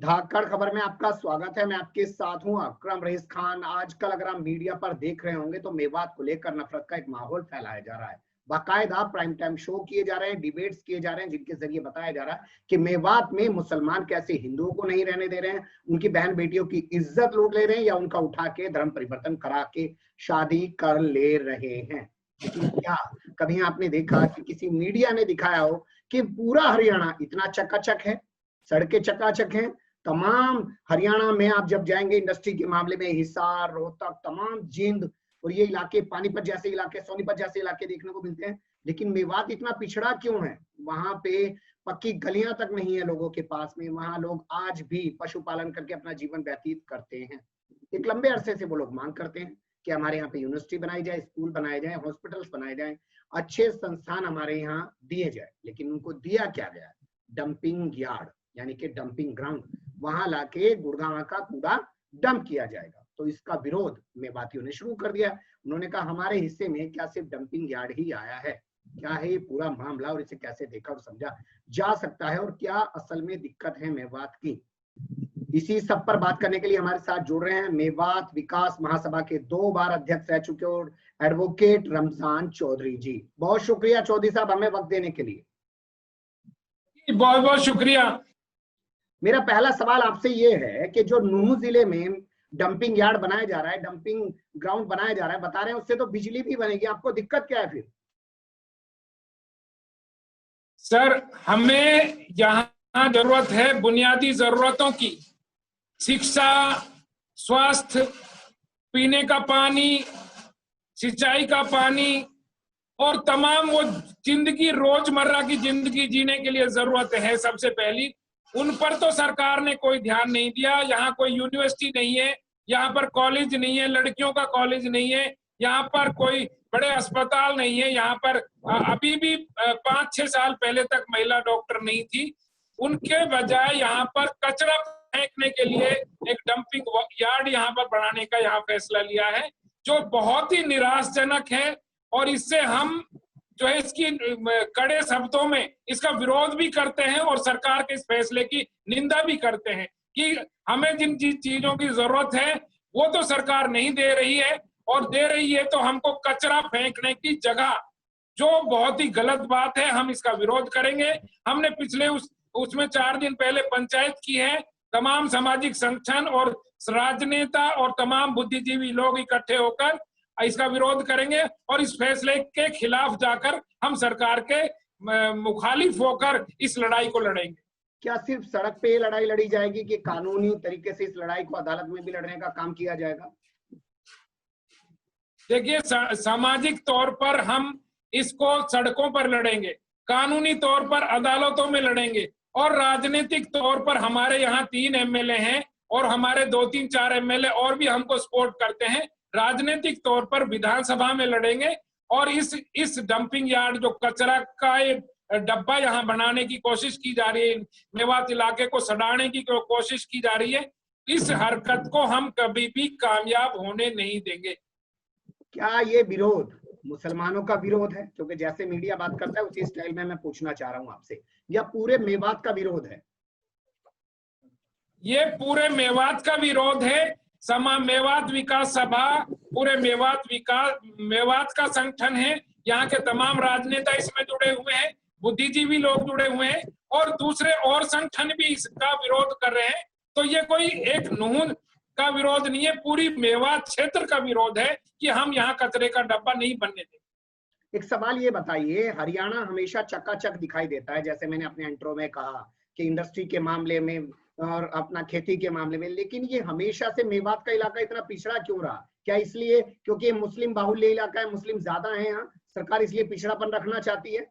धाकड़ खबर में आपका स्वागत है। मैं आपके साथ हूं अकरम रईस खान। आजकल अगर आप मीडिया पर देख रहे होंगे तो मेवात को लेकर नफरत का एक माहौल फैलाया जा रहा है। बाकायदा प्राइम टाइम शो किए जा रहे हैं, डिबेट्स किए जा रहे हैं, जिनके जरिए बताया जा रहा है कि मेवात में मुसलमान कैसे हिंदुओं को नहीं रहने दे रहे हैं, उनकी बहन बेटियों की इज्जत लूट ले रहे हैं या उनका उठा के धर्म परिवर्तन करा के शादी कर ले रहे हैं। लेकिन क्या कभी आपने देखा कि किसी मीडिया ने दिखाया हो कि पूरा हरियाणा इतना चकाचक है, सड़कें चकाचक हैं, तमाम हरियाणा में आप जब जाएंगे इंडस्ट्री के मामले में हिसार, रोहतक, तमाम जींद और ये इलाके, पानीपत जैसे इलाके, सोनीपत जैसे इलाके देखने को मिलते हैं, लेकिन मेवात इतना पिछड़ा क्यों है? वहां पे पक्की गलियां तक नहीं है लोगों के पास में। वहां लोग आज भी पशुपालन करके अपना जीवन व्यतीत करते हैं। एक लंबे अरसे से वो लोग मांग करते हैं कि हमारे यहाँ पे यूनिवर्सिटी बनाई जाए, स्कूल बनाए जाए, हॉस्पिटल्स बनाए जाए, अच्छे संस्थान हमारे यहाँ दिए जाए। लेकिन उनको दिया क्या गया? डंपिंग यार्ड यानी कि डंपिंग ग्राउंड, वहां लाके गुड़गांव का कूड़ा डंप किया जाएगा। तो इसका विरोध मेवातियों ने शुरू कर दिया। उन्होंने कहा हमारे हिस्से में क्या सिर्फ डंपिंग यार्ड ही आया है? क्या है ये पूरा मामला और इसे कैसे देखा और समझा जा सकता है और क्या असल में दिक्कत है मेवात की? इसी सब पर बात करने के लिए हमारे साथ जुड़ रहे हैं मेवात विकास महासभा के 2 बार अध्यक्ष रह चुके और एडवोकेट रमजान चौधरी जी। बहुत शुक्रिया चौधरी साहब हमें वक्त देने के लिए। बहुत बहुत शुक्रिया। मेरा पहला सवाल आपसे ये है कि जो नूह जिले में डंपिंग यार्ड बनाया जा रहा है, डंपिंग ग्राउंड बनाया जा रहा है, बता रहे हैं उससे तो बिजली भी बनेगी, आपको दिक्कत क्या है फिर? सर, हमें यहाँ जरूरत है बुनियादी जरूरतों की, शिक्षा, स्वास्थ्य, पीने का पानी, सिंचाई का पानी और तमाम वो जिंदगी, रोजमर्रा की जिंदगी जीने के लिए जरूरत है सबसे पहली। उन पर तो सरकार ने कोई ध्यान नहीं दिया। यहाँ कोई यूनिवर्सिटी नहीं है, यहाँ पर कॉलेज नहीं है, लड़कियों का कॉलेज नहीं है, यहाँ पर कोई बड़े अस्पताल नहीं है, यहाँ पर अभी भी 5-6 साल पहले तक महिला डॉक्टर नहीं थी। उनके बजाय यहाँ पर कचरा फेंकने के लिए एक डंपिंग यार्ड यहाँ पर बनाने का यहाँ फैसला लिया है, जो बहुत ही निराशाजनक है। और इससे हम जो है इसकी कड़े शब्दों में इसका विरोध भी करते हैं और सरकार के इस फैसले की निंदा भी करते हैं कि हमें जिन चीजों की जरूरत है वो तो सरकार नहीं दे रही है, और दे रही है तो हमको कचरा फेंकने की जगह, जो बहुत ही गलत बात है। हम इसका विरोध करेंगे। हमने पिछले उसमें 4 दिन पहले पंचायत की है। तमाम सामाजिक संगठन और राजनेता और तमाम बुद्धिजीवी लोग इकट्ठे होकर इसका विरोध करेंगे और इस फैसले के खिलाफ जाकर हम सरकार के मुखालिफ होकर इस लड़ाई को लड़ेंगे। क्या सिर्फ सड़क पे लड़ाई लड़ी जाएगी कि कानूनी तरीके से इस लड़ाई को अदालत में भी लड़ने का काम किया जाएगा? देखिए, सामाजिक तौर पर हम इसको सड़कों पर लड़ेंगे, कानूनी तौर पर अदालतों में लड़ेंगे, और राजनीतिक तौर पर हमारे यहाँ 3 एमएलए हैं और हमारे 2-3-4 एमएलए और भी हमको सपोर्ट करते हैं। राजनीतिक तौर पर विधानसभा में लड़ेंगे और इस डंपिंग यार्ड, जो कचरा का डब्बा यहाँ बनाने की कोशिश की जा रही है, मेवात इलाके को सड़ाने की कोशिश की जा रही है, इस हरकत को हम कभी भी कामयाब होने नहीं देंगे। क्या ये विरोध मुसलमानों का विरोध है, क्योंकि जैसे मीडिया बात करता है उसी स्टाइल में मैं पूछना चाह रहा हूं आपसे, या पूरे मेवात का विरोध है? ये पूरे मेवात का विरोध है। मेवात विकास सभा पूरे मेवात का संगठन है। यहाँ के तमाम राजनेता इसमें जुड़े हुए हैं, बुद्धिजीवी लोग जुड़े हुए हैं और दूसरे और संगठन भी इसका विरोध कर रहे हैं। तो ये कोई एक नूह का विरोध नहीं है, पूरी मेवात क्षेत्र का विरोध है कि हम यहाँ कचरे का डब्बा नहीं बनने देंगे। एक सवाल ये बताइए, हरियाणा हमेशा चकाचक दिखाई देता है, जैसे मैंने अपने इंट्रो में कहा कि इंडस्ट्री के मामले में और अपना खेती के मामले में, लेकिन ये हमेशा से मेवात का इलाका इतना पिछड़ा क्यों रहा? क्या इसलिए क्योंकि मुस्लिम बाहुल्य इलाका है, मुस्लिम ज्यादा है यहाँ, सरकार इसलिए पिछड़ापन रखना चाहती है?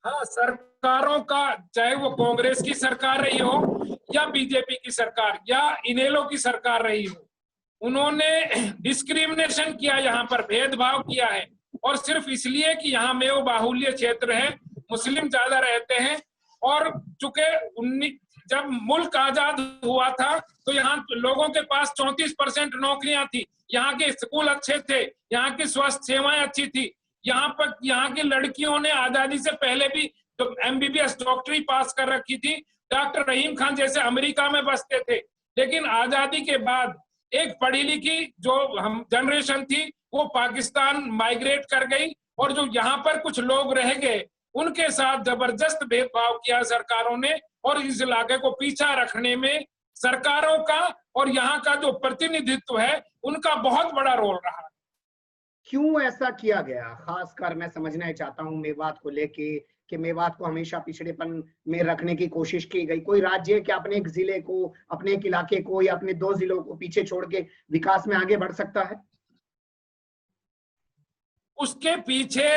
हाँ, सरकारों का, चाहे वो कांग्रेस की सरकार रही हो या बीजेपी की सरकार या इनेलो की सरकार रही हो, उन्होंने डिस्क्रिमिनेशन किया, यहाँ पर भेदभाव किया है, और सिर्फ इसलिए कि यहाँ मेव बाहुल्य क्षेत्र है, मुस्लिम ज्यादा रहते हैं। और चूंकि जब मुल्क आजाद हुआ था तो यहाँ लोगों के पास 34% नौकरियां थी, यहाँ के स्कूल अच्छे थे, यहाँ की स्वास्थ्य सेवाएं अच्छी थी, यहाँ की लड़कियों ने आजादी से पहले भी तो MBBS डॉक्टरी पास कर रखी थी, डॉक्टर रहीम खान जैसे अमेरिका में बसते थे, लेकिन आजादी के बाद एक पढ़ी लिखी जो हम जनरेशन थी वो पाकिस्तान माइग्रेट कर गई, और जो यहाँ पर कुछ लोग रह गए उनके साथ जबरदस्त भेदभाव किया सरकारों ने, और इस इलाके को पीछा रखने में सरकारों का और यहाँ का जो प्रतिनिधित्व है उनका बहुत बड़ा रोल रहा। क्यों ऐसा किया गया? खासकर मैं समझना चाहता हूँ मेवात को लेके कि मेवात को हमेशा पिछड़ेपन में रखने की कोशिश की गई। कोई राज्य क्या अपने एक जिले को, अपने एक इलाके को या अपने 2 जिलों को पीछे छोड़ के विकास में आगे बढ़ सकता है? उसके पीछे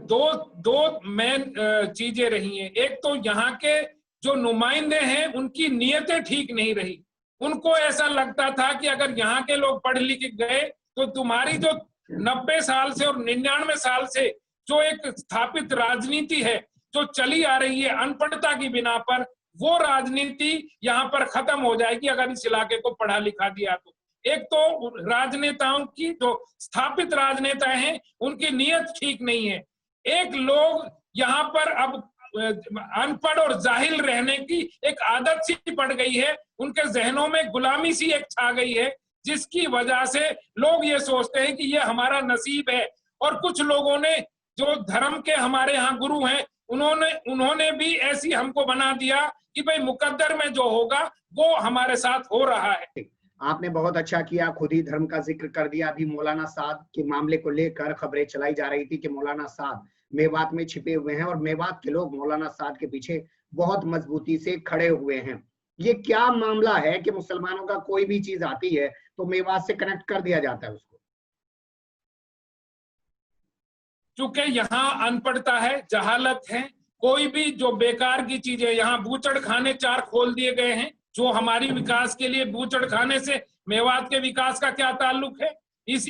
दो मेन चीजें रही हैं। एक तो यहाँ के जो नुमाइंदे हैं उनकी नीयतें ठीक नहीं रही। उनको ऐसा लगता था कि अगर यहाँ के लोग पढ़ लिख गए तो तुम्हारी जो 90 साल से और 99 साल से जो एक स्थापित राजनीति है जो चली आ रही है अनपढ़ता की बिना पर, वो राजनीति यहाँ पर खत्म हो जाएगी अगर इस इलाके को पढ़ा लिखा दिया तो। एक तो राजनेताओं की जो स्थापित राजनेता हैं उनकी नीयत ठीक नहीं है। एक लोग यहाँ पर अब अनपढ़ और जाहिल रहने की एक आदत सी पड़ गई है, उनके जहनों में गुलामी सी एक छा गई है, जिसकी वजह से लोग ये सोचते हैं कि ये हमारा नसीब है। और कुछ लोगों ने जो धर्म के हमारे यहाँ गुरु हैं उन्होंने भी ऐसी हमको बना दिया कि भाई मुकद्दर में जो होगा वो हमारे साथ हो रहा है। आपने बहुत अच्छा किया, खुद ही धर्म का जिक्र कर दिया। अभी मौलाना साद के मामले को लेकर खबरें चलाई जा रही थी कि मौलाना साद मेवात में छिपे हुए हैं और मेवात के लोग मौलाना साद के पीछे बहुत मजबूती से खड़े हुए हैं। ये क्या मामला है कि मुसलमानों का कोई भी चीज आती है तो मेवात से कनेक्ट कर दिया जाता है उसको? चूंकि यहाँ अनपढ़ता है, जहालत है, कोई भी जो बेकार की चीजें, यहाँ बूचड़ खाने 4 खोल दिए गए हैं जो हमारी विकास के लिए। बूचड़ खाने से मेवात के विकास का क्या ताल्लुक है? इस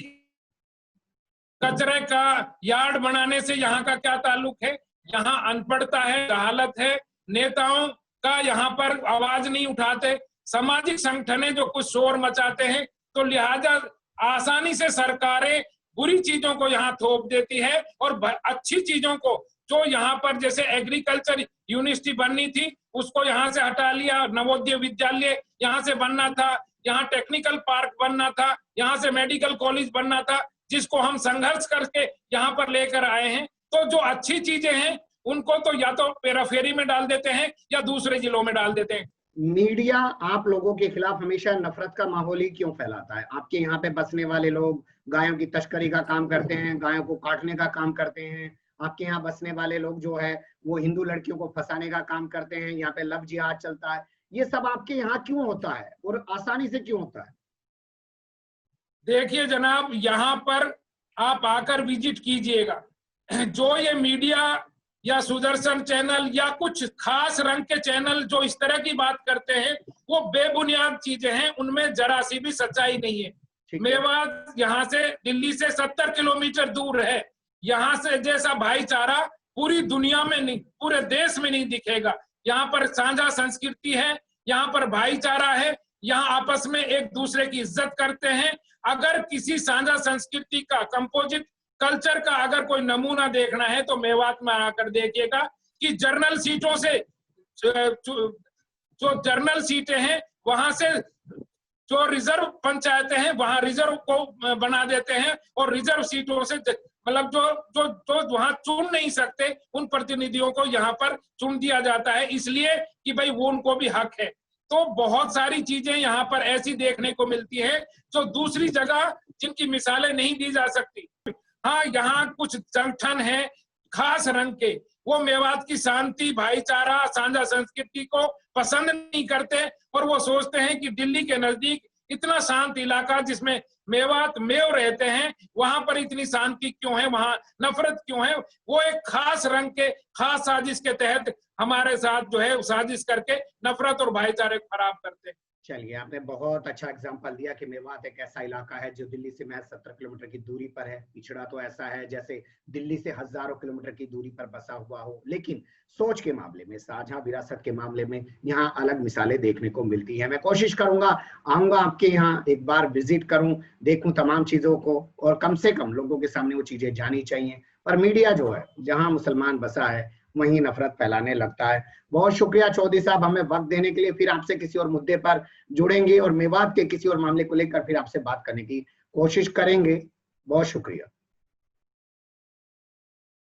कचरे का यार्ड बनाने से यहाँ का क्या ताल्लुक है? यहाँ अनपढ़ता है, जहालत है, नेताओं का यहाँ पर आवाज नहीं उठाते, सामाजिक संगठनें जो कुछ शोर मचाते हैं, तो लिहाजा आसानी से सरकारें बुरी चीजों को यहाँ थोप देती है और अच्छी चीजों को, जो यहाँ पर जैसे एग्रीकल्चर यूनिवर्सिटी बननी थी उसको यहाँ से हटा लिया, नवोदय विद्यालय यहाँ से बनना था, यहाँ टेक्निकल पार्क बनना था, यहाँ से मेडिकल कॉलेज बनना था, जिसको हम संघर्ष करके यहाँ पर लेकर आए हैं। तो जो अच्छी चीजें हैं उनको तो या तो पेराफेरी में डाल देते हैं या दूसरे जिलों में डाल देते हैं। मीडिया आप लोगों के खिलाफ हमेशा नफरत का माहौल ही क्यों फैलाता है? आपके यहाँ पे बसने वाले लोग गायों की तस्करी का काम करते हैं, गायों को काटने का काम करते हैं। आपके यहाँ बसने वाले लोग जो है वो हिंदू लड़कियों को फंसाने का काम करते हैं, यहाँ पे लव जिहाद चलता है। ये सब आपके यहाँ क्यों होता है और आसानी से क्यों होता है? देखिए जनाब, यहाँ पर आप आकर विजिट कीजिएगा। जो ये मीडिया या सुदर्शन चैनल या कुछ खास रंग के चैनल जो इस तरह की बात करते हैं वो बेबुनियाद चीजें हैं, उनमें जरा सी भी सच्चाई नहीं है। मेवात यहाँ से दिल्ली से 70 किलोमीटर दूर है। यहाँ से जैसा भाईचारा पूरी दुनिया में नहीं, पूरे देश में नहीं दिखेगा। यहाँ पर साझा संस्कृति है, यहाँ पर भाईचारा है, यहाँ आपस में एक दूसरे की इज्जत करते हैं। अगर किसी साझा संस्कृति का, कंपोजिट कल्चर का अगर कोई नमूना देखना है तो मेवात में आकर देखिएगा कि जर्नल सीटों से जो जर्नल सीटें हैं वहां से जो रिजर्व पंचायतें हैं वहां रिजर्व को बना देते हैं और रिजर्व सीटों से मतलब जो वहां चुन नहीं सकते उन प्रतिनिधियों को यहाँ पर चुन दिया जाता है, इसलिए कि भाई वो उनको भी हक है। तो बहुत सारी चीजें यहाँ पर ऐसी देखने को मिलती है जो दूसरी जगह जिनकी मिसालें नहीं दी जा सकती। हाँ, यहाँ कुछ संगठन है खास रंग के, वो मेवात की शांति, भाईचारा, साझा संस्कृति को पसंद नहीं करते और वो सोचते हैं कि दिल्ली के नजदीक इतना शांत इलाका जिसमें मेवात मेव रहते हैं, वहां पर इतनी शांति क्यों है, वहां नफरत क्यों है? वो एक खास रंग के खास साजिश के तहत हमारे साथ जो है साजिश करके नफरत और भाईचारे को खराब करते हैं। चलिए, आपने बहुत अच्छा एग्जांपल दिया कि मेवात एक ऐसा इलाका है जो दिल्ली से महज 70 किलोमीटर की दूरी पर है। पिछड़ा तो ऐसा है जैसे दिल्ली से हजारों किलोमीटर की दूरी पर बसा हुआ हो, लेकिन सोच के मामले में, साझा विरासत के मामले में यहाँ अलग मिसालें देखने को मिलती है। मैं कोशिश करूंगा, आऊंगा आपके यहाँ, एक बार विजिट करूं, देखूं तमाम चीजों को, और कम से कम लोगों के सामने वो चीजें जानी चाहिए। पर मीडिया जो है, जहाँ मुसलमान बसा है वहीं नफरत फैलाने लगता है। बहुत शुक्रिया चौधरी साहब हमें वक्त देने के लिए। फिर आपसे किसी और मुद्दे पर जुड़ेंगे और मेवात के किसी और मामले को लेकर फिर आपसे बात करने की कोशिश करेंगे। बहुत शुक्रिया।